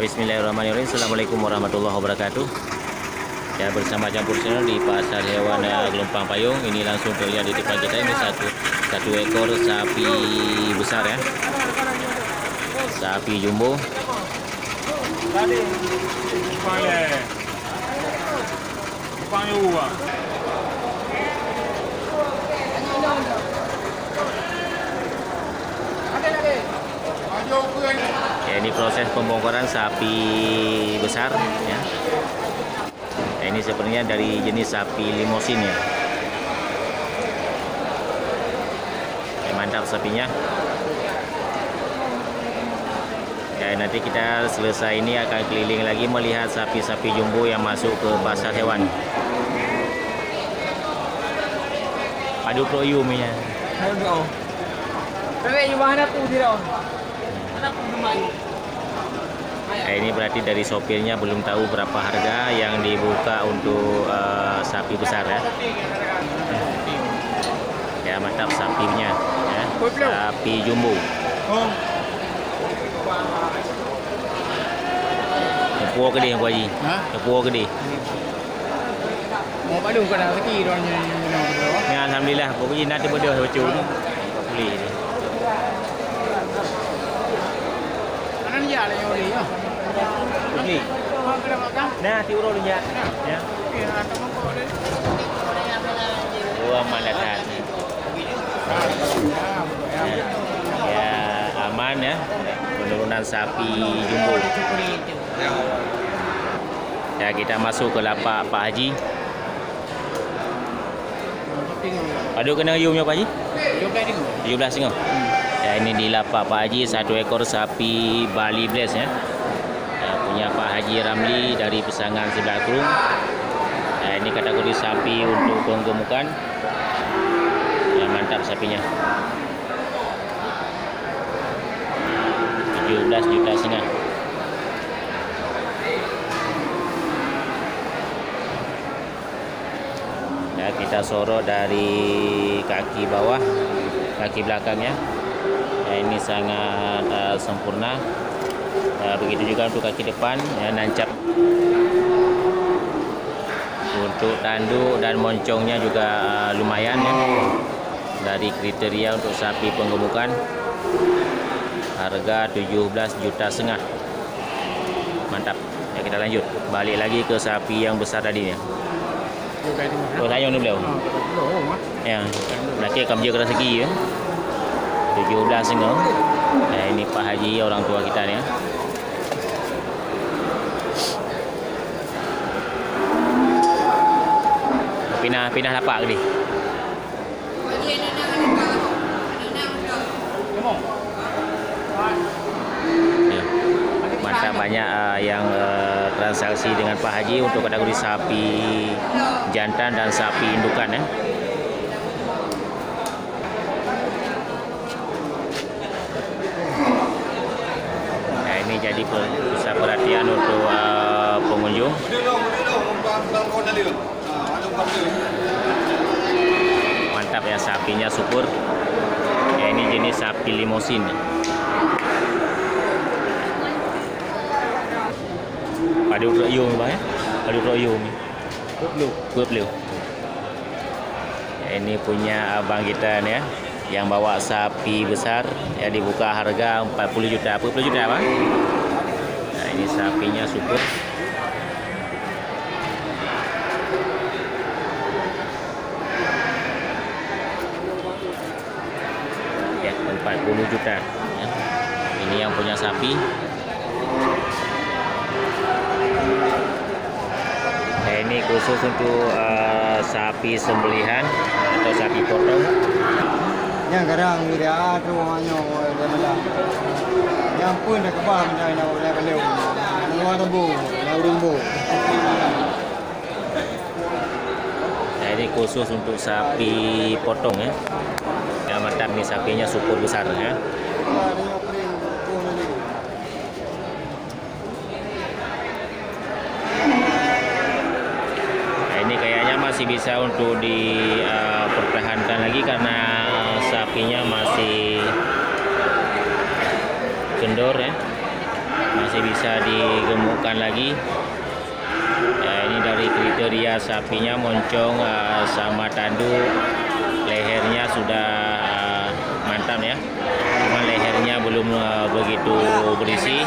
Bismillahirrahmanirrahim. Assalamualaikum warahmatullahi wabarakatuh. Ya, bersama Campur Channel di Pasar Hewan Gelompang Payung. Ini langsung terlihat di depan kita ini satu ekor sapi besar ya. Sapi jumbo. Ya, ini proses pembongkaran sapi besar ya. Ya, ini sebenarnya dari jenis sapi limosin ya. Ya, mantap sapinya. Ya, nanti kita selesai ini akan keliling lagi melihat sapi-sapi jumbo yang masuk ke pasar hewan. Padu pro yuminya. Ini berarti dari sopirnya belum tahu berapa harga yang dibuka untuk sapi besar ya. Ya, mantap sapinya ya. Sapi jumbo. Puo ke dia, Pak Haji? Puo ke dia? Mau padu ke dah lagi dorangnya. Ya, alhamdulillah, pokoknya nanti berdua baju beli ni. Anak dia lah yang beli ya. Beli. Nah, ti urut dia. Ya. Oh, mandatat. Ya, aman ya. Penurunan sapi jumbo. Ya, kita masuk ke lapak Pak Haji. Aduh, kena yumnya Pak Haji? 17 tengok. Ya, ini di lapak Pak Haji, satu ekor sapi Bali Bless ya. Ya, punya Pak Haji Ramli dari Pesangan Sebelah Kurung. Ya, ini kategori sapi untuk penggemukan. Ya, mantap sapinya. 17,5 juta. Ya, kita sorot dari kaki bawah, kaki belakangnya. Ya, ini sangat sempurna. Ya, begitu juga untuk kaki depan ya, nancap. Untuk tanduk dan moncongnya juga lumayan ya. Dari kriteria untuk sapi penggemukan. Harga 17,5 juta. Mantap. Ya, kita lanjut. Balik lagi ke sapi yang besar tadi ya. Oh, tanya ni beliau. Ya, berarti akan menjaga rezeki ya. 17,5. Ya, ini Pak Haji, orang tua kita ni ya. Pindah lapak ke dia? Ya. Mantap, banyak yang transaksi dengan Pak Haji untuk kategori sapi jantan dan sapi indukan ya. Nah, ini jadi pusat perhatian untuk pengunjung. Mantap ya, sapinya subur. Ya, ini jenis sapi limosin. Padu royo ya. Padu royo ni. Blue. Ya, ini punya abang kita ni ya, yang bawa sapi besar ya, dibuka harga 40 juta. 40 juta Bang. Nah, ini sapinya subur. Ya, 40 juta ya. Ini yang punya sapi. Nah, ini khusus untuk sapi sembelihan atau sapi potong. Yang kadang dia tu hanya dia malam. Yang pun dah kebah macam nak boleh beliau. Luar tebu, luar rumbu. Nah, ini khusus untuk sapi potong ya. Ya, mantap nih, sapinya super besar ya. Masih bisa untuk dipertahankan lagi karena sapinya masih kendor ya, masih bisa digemukkan lagi. Ya, ini dari kriteria sapinya, moncong sama tanduk, lehernya sudah mantap ya. Cuma lehernya belum begitu berisi.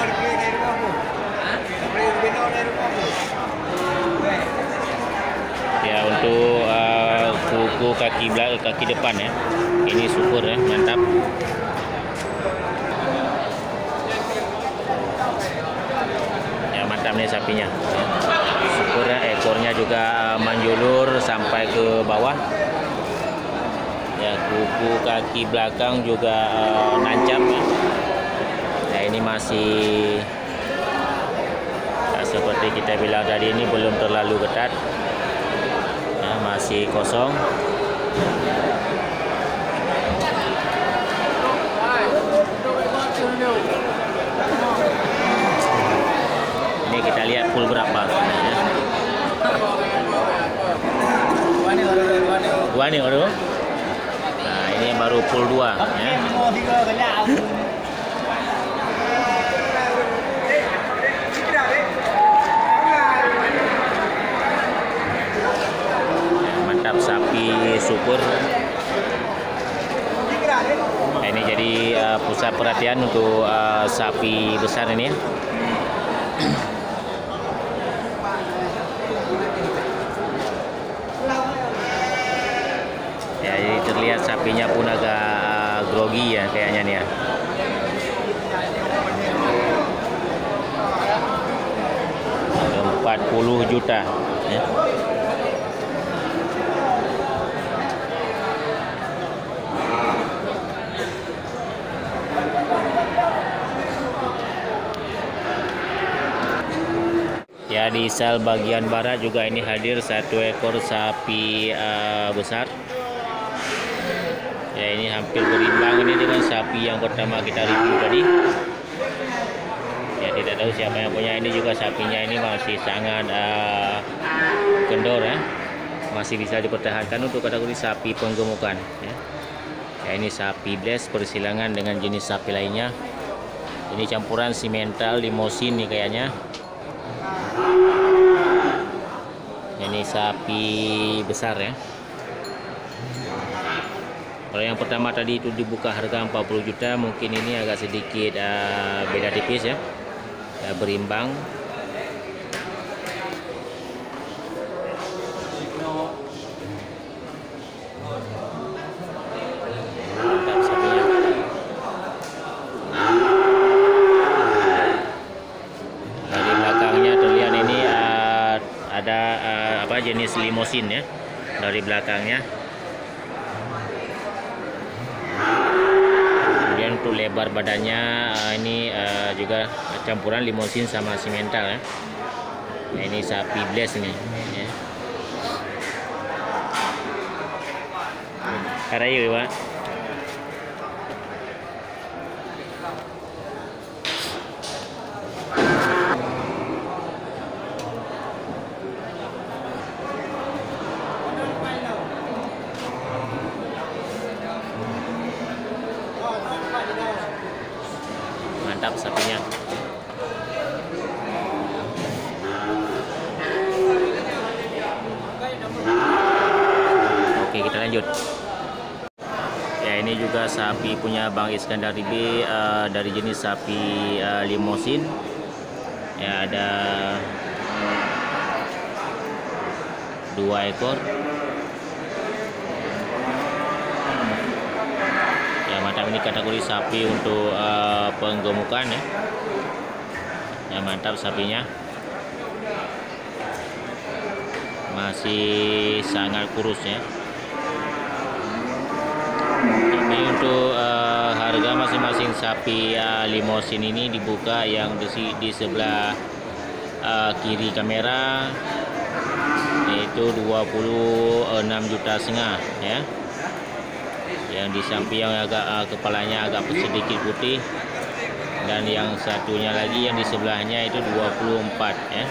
Ya, untuk kuku kaki depan ya, ini syukur ya, mantap. Ya, mantap nih sapinya. Syukur ya, ekornya juga menjulur sampai ke bawah. Ya, kuku kaki belakang juga nancap ya. Ya, ini masih seperti kita bilang tadi, ini belum terlalu ketat. Masih kosong. Ini kita lihat full berapa ya. Dua nih baru. Nah, ini baru full 2 ya. Sapi syukur. Nah, ini jadi pusat perhatian untuk sapi besar ini. Ya, jadi terlihat sapinya pun agak grogi ya kayaknya nih ya. $40 juta ya. Ya, di sel bagian barat juga ini hadir 1 ekor sapi besar. Ya, ini hampir berimbang ini dengan sapi yang pertama kita review tadi. Ya, tidak tahu siapa yang punya. Ini juga sapinya ini masih sangat kendor ya. Masih bisa dipertahankan untuk kategori sapi penggemukan ya. Ya, ini sapi bless persilangan dengan jenis sapi lainnya. Ini campuran simental limosin nih kayaknya. Ini sapi besar ya. Kalau yang pertama tadi itu dibuka harga 40 juta, mungkin ini agak sedikit beda tipis ya, berimbang. Mantap sapinya. Dari belakangnya terlihat ini ada jenis limosin ya dari belakangnya. Kemudian untuk lebar badannya ini juga campuran limosin sama simental ya. Nah, ini sapi bless ini ya. Karayu Pak. Mantap sapinya. Oke, kita lanjut. Ya, ini juga sapi punya Bang Iskandar Ribe dari jenis sapi limosin. Ya, ada 2 ekor. Ya, mantap, ini kategori sapi untuk penggemukan ya. Ya, mantap sapinya. Masih sangat kurus ya. Tapi untuk harga masing-masing sapi limosin ini dibuka yang di sebelah kiri kamera yaitu 26,5 juta ya. Yang di samping yang agak kepalanya agak sedikit putih, dan yang satunya lagi yang di sebelahnya itu 24 ya.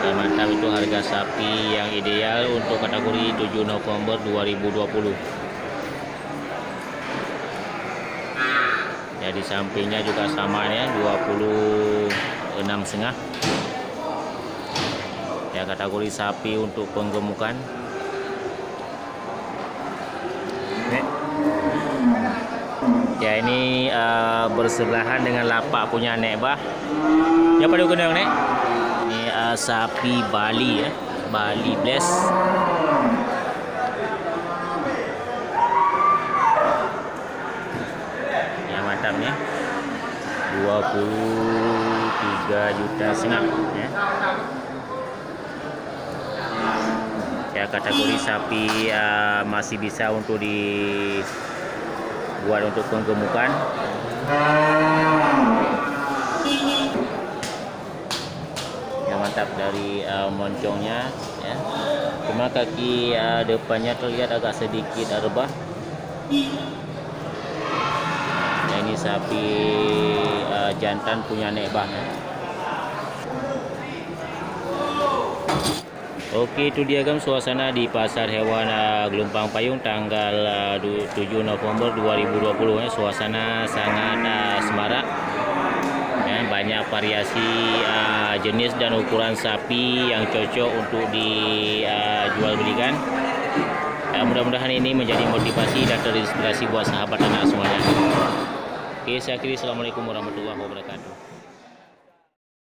Dan mantap, itu harga sapi yang ideal untuk kategori 7 November 2020. Ya, di sampingnya juga sama ya, 26,5. Ya, kategori sapi untuk penggemukan. Ya, ini bersebelahan dengan lapak punya Nek Bah. Ya, pada kena Nek. Ini sapi Bali ya, Bali Bless. Ya, mantapnya. 23,5 juta ya. Ya, kategori sapi masih bisa untuk dibuat untuk penggemukan. Ya, mantap dari moncongnya ya. Cuma kaki depannya terlihat agak sedikit rebah. Ya, ini sapi jantan punya Nek Bah ya. Oke, itu dia guys suasana di pasar hewan Gelumpang Payung tanggal 7 November 2020 ya. Suasana sangat semarak ya, banyak variasi jenis dan ukuran sapi yang cocok untuk dijual belikan. Mudah-mudahan ini menjadi motivasi dan terinspirasi buat sahabat anak semuanya. Oke, saya akhiri. Assalamualaikum warahmatullahi wabarakatuh.